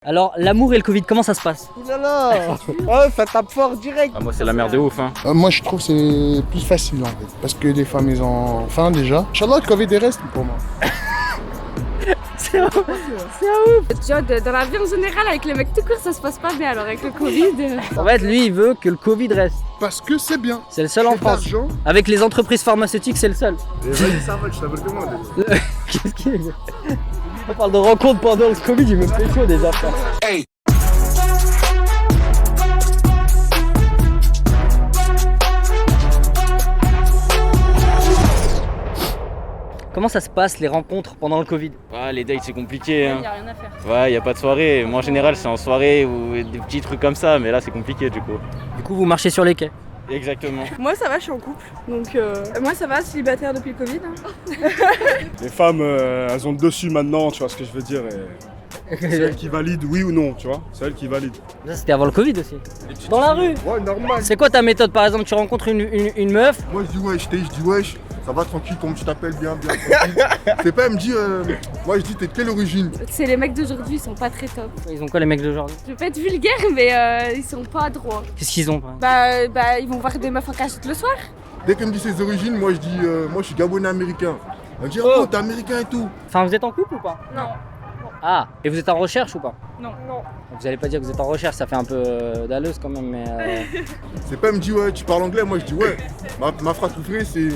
Alors, l'amour et le Covid, comment ça se passe? Ouh là là. Ouais, ça tape fort direct. Ah, moi c'est la merde de ouf hein. Moi je trouve que c'est plus facile en fait. Parce que les femmes ils ont faim déjà. Inch'Allah le Covid reste pour moi. C'est un ouf. Tu vois, dans la vie en général, avec les mecs tout court, ça se passe pas bien. Alors avec le Covid. En fait, lui, il veut que le Covid reste. Parce que c'est bien. C'est le seul en C'est France. d'argent. Avec les entreprises pharmaceutiques, c'est le seul. Et vas-y ça va, tu t'appelles comment Qu'est-ce qu'il veut? On parle de rencontre pendant le Covid, il me fait chaud déjà. Hey. Comment ça se passe les rencontres pendant le Covid? Ah, les dates c'est compliqué hein. Y a rien à faire. Ouais, y a pas de soirée. Moi en général c'est en soirée ou des petits trucs comme ça, mais là c'est compliqué du coup. Du coup, vous marchez sur les quais. Exactement. Moi ça va, je suis en couple, donc moi ça va, célibataire depuis le Covid. Les femmes, elles ont le dessus maintenant, tu vois ce que je veux dire. Et c'est elles qui valident, oui ou non, tu vois. C'est elles qui valident. Ça, c'était avant le Covid aussi. Dans la rue. Ouais normal. C'est quoi ta méthode? Par exemple, tu rencontres une meuf. Moi je dis wesh, je dis wesh. Ça va tranquille, comme tu t'appelles bien tranquille. C'est pas elle me dit, moi je dis t'es de quelle origine? C'est les mecs d'aujourd'hui, ils sont pas très top. Ils ont quoi les mecs d'aujourd'hui? Je vais pas être vulgaire, mais ils sont pas droits. Qu'est-ce qu'ils ont? Par exemple Ils vont voir des meufs en cachette le soir. Dès qu'elle me dit ses origines, moi je dis, moi je suis gabonais américain. Elle me dit, oh t'es américain et tout. Enfin, vous êtes en couple ou pas? Non. Ah, et vous êtes en recherche ou pas? Non. Vous allez pas dire que vous êtes en recherche, ça fait un peu dalleuse quand même, mais. C'est pas elle me dit, ouais tu parles anglais, moi je dis ouais. Ma phrase préférée c'est,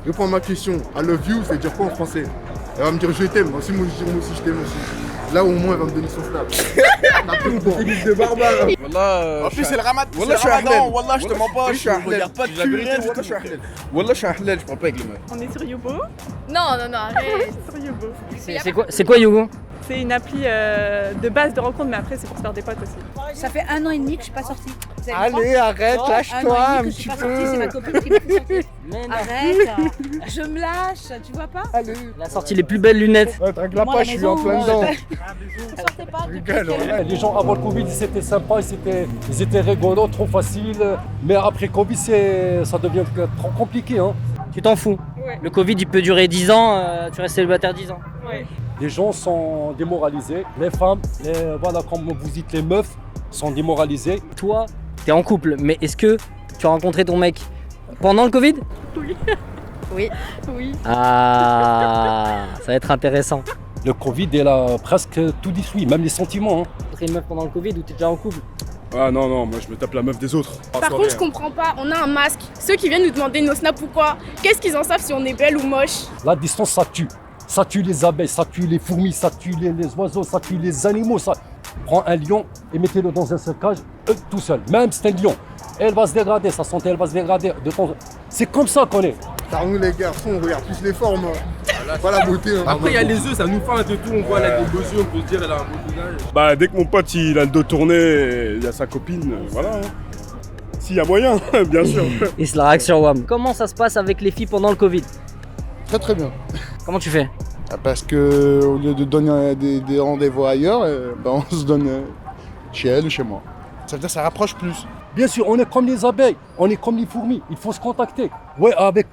réponds à ma question. I love you, c'est dire quoi en français? Elle va me dire je t'aime, moi aussi je t'aime aussi. Là au moins elle va me donner son snap. T'as pris ou pas? Félix de barbare. Wallah, En plus c'est le ramadan, Wallah, je suis Ramadan, halal. Wallah je te mens pas, Je suis halal. regarde pas de Je dis la vérité, rien du Wallah, tout. je suis halal. Wallah, je suis halal, je parle pas avec les meufs. On est sur Yobo. Non, arrête. Sur Yobo. C'est quoi Yogo? C'est une appli de base de rencontre, mais après c'est pour se faire des potes aussi. Ça fait 1 an et demi que je suis pas sortie. Vous allez me Allez, arrête, croire lâche-toi Un an et un demi que je suis petit pas sortie, c'est ma peu. copine qui m'a fait sortir. Mais non. Arrête, je me lâche, tu vois pas? Allez. Il a sorti les plus belles lunettes. Ouais, drague la Moi, pas, à je la suis en maison, plein dedans. Vous sortez pas depuis Rigole, quelques- ouais. Les gens avant le Covid, c'était sympa, ils étaient rigolos, trop facile. Mais après Covid, ça devient trop compliqué. Hein. Tu t'en fous. Ouais. Le Covid, il peut durer 10 ans, tu restes célibataire 10 ans. Ouais. Les gens sont démoralisés. Les femmes, voilà, comme vous dites, les meufs sont démoralisées. Toi, t'es en couple, mais est-ce que tu as rencontré ton mec pendant le Covid? Oui. Ah, ça va être intéressant. Le Covid, il a presque tout détruit, même les sentiments. Hein. Rencontré une meuf pendant le Covid ou t'es déjà en couple? Ah non, moi je me tape la meuf des autres. Par contre, je comprends pas, on a un masque. Ceux qui viennent nous demander nos snaps ou quoi, qu'est-ce qu'ils en savent si on est belle ou moche? La distance, ça tue. Ça tue les abeilles, ça tue les fourmis, ça tue les oiseaux, ça tue les animaux. Ça... Prends un lion et mettez-le dans un cercage tout seul. Même si c'est un lion, elle va se dégrader, sa santé elle va se dégrader. C'est comme ça qu'on est. Car nous les garçons, on regarde plus les formes. Pas la beauté. Hein. Après il y a les œufs, ça nous feinte et tout, on voit là des beaux yeux, on peut se dire elle a un beau visage. Bah dès que mon pote il a le dos tourné, il y a sa copine, voilà. Hein. S'il y a moyen, bien sûr. Il se la raque sur WAM. Comment ça se passe avec les filles pendant le Covid? Très très bien. Comment tu fais? Parce que au lieu de donner des rendez-vous ailleurs, on se donne chez elle ou chez moi. Ça veut dire que ça rapproche plus. Bien sûr, on est comme les abeilles, on est comme les fourmis, il faut se contacter. Ouais, avec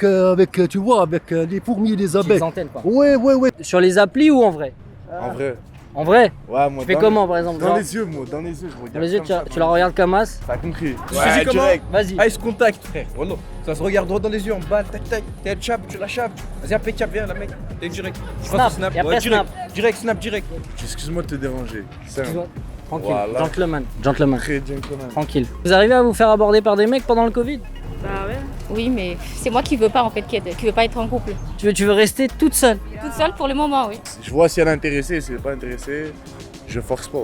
tu vois, avec les fourmis et les abeilles. Petites antennes, quoi. Ouais. Sur les applis ou en vrai? En vrai. En vrai? Ouais, moi. Tu fais comment par exemple? Dans genre, les yeux, moi, dans les yeux, je regarde. dans les yeux, comme ça, tu la regardes comme as? T'as compris. Ouais, direct. Vas-y. Ah, ils se contactent, frère. Wallah. Ça se regarde droit dans les yeux, en bas, tac tac. T'es le chap, tu la chapes. Vas-y, impeccable, viens, la mec. T'es direct. Je passe au Snap, et Ouais, après direct. snap. Direct, snap, direct. Excuse-moi de te déranger. C'est un Tranquille, Voilà. gentleman, très gentleman. tranquille. Vous arrivez à vous faire aborder par des mecs pendant le Covid? Bah ouais. Oui, mais c'est moi qui veux pas en fait, qui veut pas être en couple. Tu veux rester toute seule? Toute seule pour le moment, oui. Je vois si elle est intéressée, si elle n'est pas intéressée, je force pas.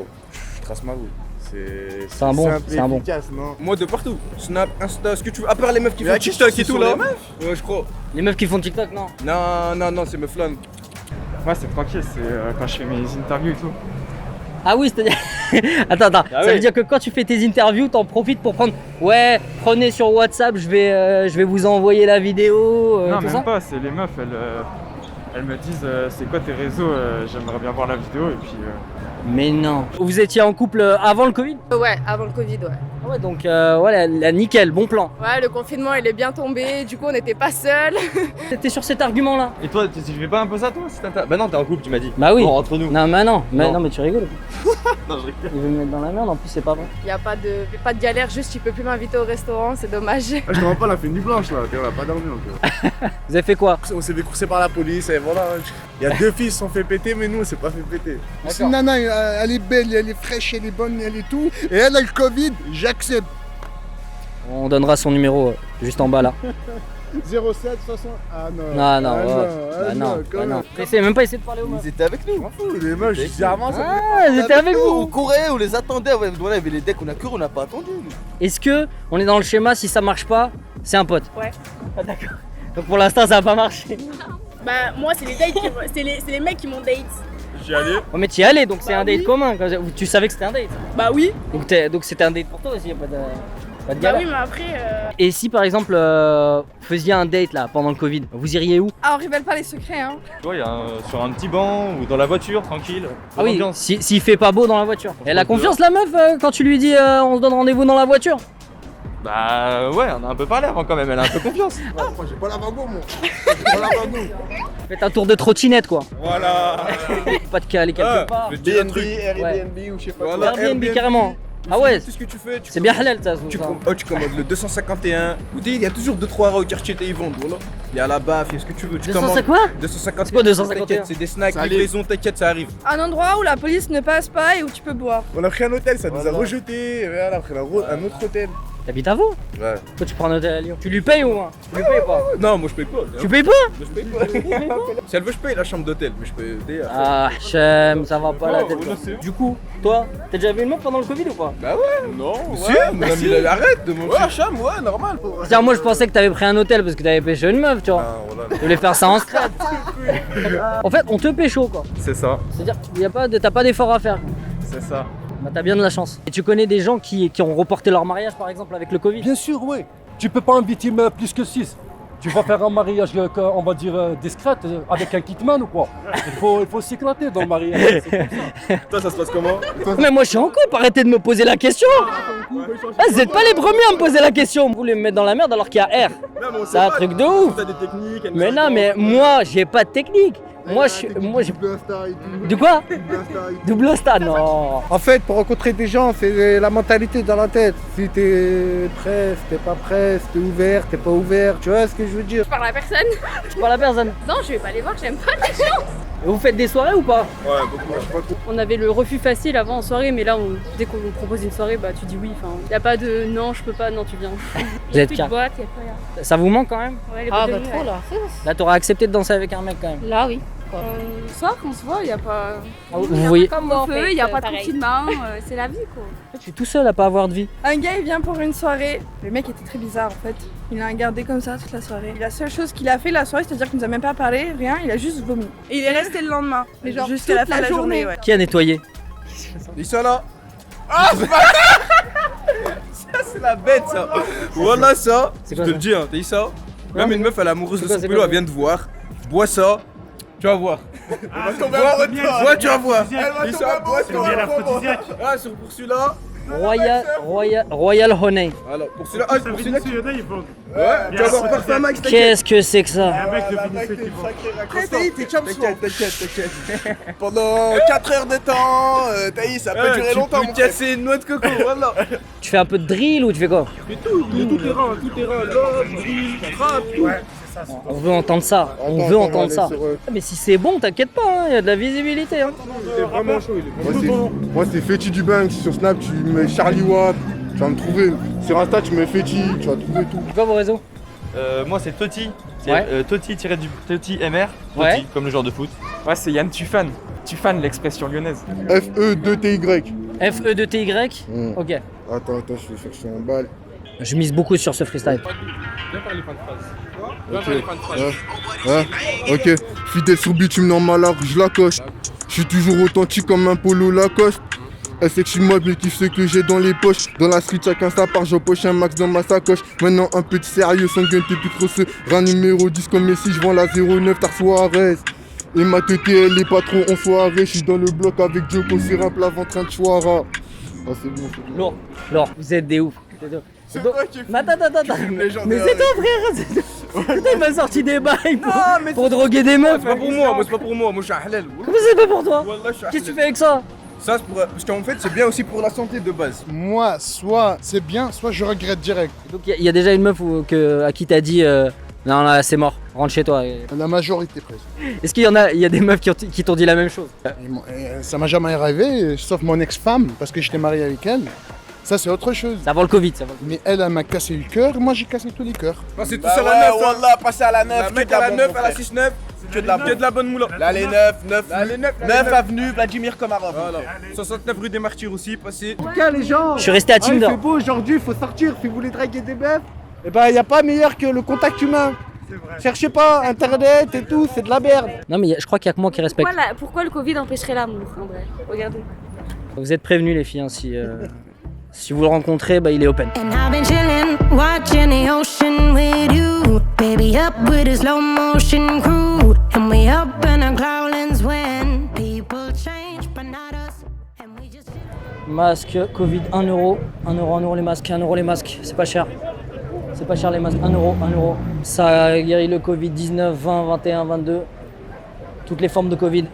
Je trace ma route. C'est un bon, simple et c'est un bon. efficace, non? Moi de partout. Snap, Insta, ce que tu veux. À part les meufs qui Mais font qui TikTok et sont tout les là. meufs Ouais, je crois. Les meufs qui font TikTok, non? Non, c'est meuf là. Ouais, c'est tranquille, c'est quand je fais mes interviews et tout. Ah oui, c'est-à-dire. Attends, ça oui. veut dire que quand tu fais tes interviews, t'en profites pour prendre. Ouais, prenez sur WhatsApp, je vais vous envoyer la vidéo. Non, tout même ça. pas, c'est les meufs, elles me disent c'est quoi tes réseaux, j'aimerais bien voir la vidéo et puis. Mais non. Vous étiez en couple avant le Covid? Ouais, avant le Covid, ouais. Ouais, donc ouais, nickel, bon plan. Ouais, le confinement il est bien tombé, du coup on n'était pas seuls. T'es sur cet argument-là? Et toi, tu fais pas un peu ça toi si Bah non, t'es en couple, tu m'as dit. Bah oui. Bon, entre nous. Non, mais non, Non. non, mais tu rigoles. Non, je rigole. Il veut me mettre dans la merde, en plus c'est pas bon. Y a pas de galère, juste tu peux plus m'inviter au restaurant, c'est dommage. Ah, je te rends pas, on a fait une nuit blanche là, on a pas dormi encore. Vous avez fait quoi? On s'est fait courser par la police et voilà. Il y a 2 filles qui se sont fait péter, mais nous on s'est pas fait péter. Si une nana, elle est belle, elle est fraîche, elle est bonne, elle est tout, et elle a le Covid, j'accepte. On donnera son numéro juste en bas là. 07 60. Ah non. Non, non, ah oh, non, bah ah non, non, bah quand non. même. Essayez même pas essayer de parler aux meufs. Ils étaient avec nous. Les meufs, bizarrement, ça Ah, ils étaient avec On vous. courait, on les attendait. Ouais, voilà, il y avait les decks, on a cru, on n'a pas attendu. Est-ce que on est dans le schéma, si ça marche pas, c'est un pote? Ouais. Ah, d'accord. Donc pour l'instant ça a pas marché. Bah moi c'est les dates, c'est les mecs qui m'ont date. J'y allais. Oh, mais tu y allais, donc c'est Bah un date oui. commun. Tu savais que c'était un date. Bah oui. Donc c'était un date pour toi aussi, y a pas de Bah galère. oui, mais après. Et si par exemple vous faisiez un date là pendant le Covid, vous iriez où? Ah, on révèle pas les secrets, hein. Tu vois, il y a sur un petit banc ou dans la voiture, tranquille. Ah oui, Ambiance. s'il fait pas beau dans la voiture. Elle a dehors. confiance la meuf quand tu lui dis on se donne rendez-vous dans la voiture? Bah ouais, on a un peu parlé avant quand même, elle a un peu confiance. Moi, j'ai pas la wagon, moi. J'ai pas la wagon. Faites un tour de trottinette quoi. Voilà. Pas de caler quelque part. Je vais te dire un BNB, truc. Airbnb ou je sais pas Voilà. quoi. Airbnb carrément. Ah ouais, Tout ce que tu fais, c'est bien halal ça. Tu commandes le 251. Ou il y a toujours 2-3 au quartier ils vendent, voilà. Il y a la baffe, il y a ce que tu veux. Tu 250 commandes quoi? 251. C'est quoi 251? T'inquiète, c'est des snacks, Ça arrive. livraison, t'inquiète, ça arrive. Un endroit où la police ne passe pas et où tu peux boire. On a pris un hôtel, ça nous a Voilà. rejetés. Et voilà, on a pris un autre hôtel. T'habites à vous? Ouais. Toi tu prends un hôtel à Lyon. Tu lui payes ou moins? Tu lui payes pas? Non, moi je paye pas. Tu payes pas? Je paye pas. Si elle veut, je paye la chambre d'hôtel, mais je paye des. Ah Chem, ça va pas la tête. Du coup, toi, t'as déjà vu une meuf pendant le Covid ou pas? Bah ouais. Non. Si, mon ami, il arrête de manger la chambre, ouais, normal. Tiens, moi je pensais que t'avais pris un hôtel parce que t'avais pêché une meuf, tu vois. Ah, voilà. Tu voulais faire ça en scred. En fait, on te pécho quoi. C'est ça, C'est-à-dire, t'as pas d'effort à faire. c'est ça. Bah t'as bien de la chance. Et tu connais des gens qui ont reporté leur mariage par exemple avec le Covid? Bien sûr, oui. Tu peux pas inviter plus que 6. Tu vas faire un mariage, on va dire, discret, avec un kitman ou quoi? Il faut s'éclater dans le mariage. c'est comme ça. Toi, ça se passe comment? Mais moi je suis en couple, arrêtez de me poser la question. Ah, vous êtes pas les premiers à me poser la question. Vous voulez me mettre dans la merde alors qu'il y a R. C'est un truc de ouf. T'as des techniques. Mais non, mais moi j'ai pas de technique. Moi j'ai. Double Insta et tout. De quoi? Double Insta et tout. Double Insta, non. En fait, pour rencontrer des gens, c'est la mentalité dans la tête. Si t'es prêt, si t'es pas prêt, si t'es ouvert, t'es pas ouvert, tu vois ce que je veux dire? Je parle à personne. Tu parles à personne. Non, je vais pas les voir, j'aime pas les gens. Et vous faites des soirées ou pas? Ouais, beaucoup. On avait le refus facile avant en soirée, mais là, dès qu'on vous propose une soirée, bah tu dis oui. Enfin, y a pas de non, je peux pas, non, tu viens. Vous êtes Plus de car- boîte, y a pas rien. Ça vous manque quand même? Ouais, les Ah boîtes de bah nuit, trop ouais. là. Là t'aurais accepté de danser avec un mec quand même. Là oui. On sort, on se voit, y a pas. Ah, vous voyez? Comme moi en Feu, fait, y a pas de pareil. confinement, c'est la vie quoi. Je suis tout seul à pas avoir de vie. Un gars il vient pour une soirée. Le mec était très bizarre en fait. Il a gardé comme ça toute la soirée. Et la seule chose qu'il a fait la soirée, c'est-à-dire qu'il nous a même pas parlé, rien, il a juste vomi. Et il est resté le lendemain. Mais genre jusqu'à la fin de la journée. Ouais. Qui a nettoyé? Ils sont là. Ah, ça, c'est la bête, ça. Voilà ça. C'est Je quoi te ça? le dis, hein, t'as dit ça? Même une meuf, elle est amoureuse de C'est quoi, son c'est pélo, quoi, elle vient de voir. Bois ça. Tu vas voir. Bois, tu vas voir. Elle Dis va ça, bois, tomber tu vas amoureux, voir. Ah, sur pour celui-là. Royal Honey. Alors, pour celui-là, ah, pour celui-là. Ouais, tu vas voir parfum Max, t'inquiète. Qu'est-ce que c'est que ça? T'inquiète. Pendant 4 heures de temps, Taïs, ça peut durer longtemps. Tu peux casser une noix de coco, voilà. Tu fais un peu de drill ou tu fais quoi? Tout terrain, l'homme, drill, trap, tout. On veut entendre ça. On veut entendre ça. Mais si c'est bon, t'inquiète pas, il y a de la visibilité. Hein. Il est vraiment chaud, il est Moi, c'est Fetty du Banks. Sur Snap, tu mets Charlie Watt. Tu vas me trouver. Sur Insta, tu mets Fetty. Tu vas trouver tout. C'est quoi vos réseaux? Moi c'est Totti. C'est Ouais. Totti MR. Totti, Ouais. comme le joueur de foot. Ouais, c'est Yann Tufan. Tufan, l'expression lyonnaise. FE2TY. FE2TY. Ok. Attends, je vais chercher un balle. Je mise beaucoup sur ce freestyle. Viens faire les fins de phrase. Ok, fidèle sur bitume, normal, je la coche. Je suis toujours authentique comme un polo Lacoste. Elle sait que je suis mode, mais kiffe ce que j'ai dans les poches. Dans la street, chacun sa part, j'empoche un max dans ma sacoche. Maintenant, un peu de sérieux, son gun, t'es plus trop ce. Ran numéro 10 comme Messi, je vends la 09, t'as Suarez. Et ma tête, elle est pas trop en soirée. Je suis dans le bloc avec Joko, c'est un plat ventre, un chouara. Oh, c'est bon, c'est bon. Lourd, vous êtes des ouf. C'est toi qui es fou. Mais attends. Mais c'est toi, frère. Putain, il m'a sorti des bails pour droguer des meufs. C'est pas pour moi, c'est pas pour moi, moi je suis un halal. Comment c'est pas pour toi? Wallah, je suis un Qu'est-ce que tu halal. fais avec ça? Ça, c'est pour... Parce qu'en fait, c'est bien aussi pour la santé de base. Moi, soit c'est bien, soit je regrette direct. Donc il y a déjà une meuf à qui t'as dit non là c'est mort, rentre chez toi. La majorité presque. Est-ce qu'il y a des meufs qui t'ont dit la même chose? Ça m'a jamais arrivé, sauf mon ex-femme, parce que j'étais marié avec elle. Ça, c'est autre chose. Ça avant le Covid, ça. Mais elle m'a cassé le cœur, moi j'ai cassé tous les cœurs. C'est tout ça la 9. Wallah, passer à la 9. La mec à la 9, à la 6-9, que de la bonne moula. Là, les 9 avenue Vladimir Komarov. Voilà. 69 rue des Martyrs aussi, passez. En tout cas, les gens, Je suis resté à Tinder. il fait beau aujourd'hui, il faut sortir. Si vous voulez draguer des meufs, eh ben, il n'y a pas meilleur que le contact humain. Cherchez pas internet et tout, c'est de la merde. Non mais je crois qu'il y a que moi qui respecte. Pourquoi le Covid empêcherait l'amour en vrai? Regardez. Vous êtes prévenus les filles, hein, si vous le rencontrez, bah il est open. And I've been chillin', watching the ocean with you. Baby up with a slow motion crew. And we up in our cloudlands when people change, but not us. And we just... Masque, Covid, 1 euro. 1 euro les masques, 1 euro les masques, c'est pas cher. C'est pas cher les masques, 1 euro. Ça guérit le Covid 19, 20, 21, 22. Toutes les formes de Covid.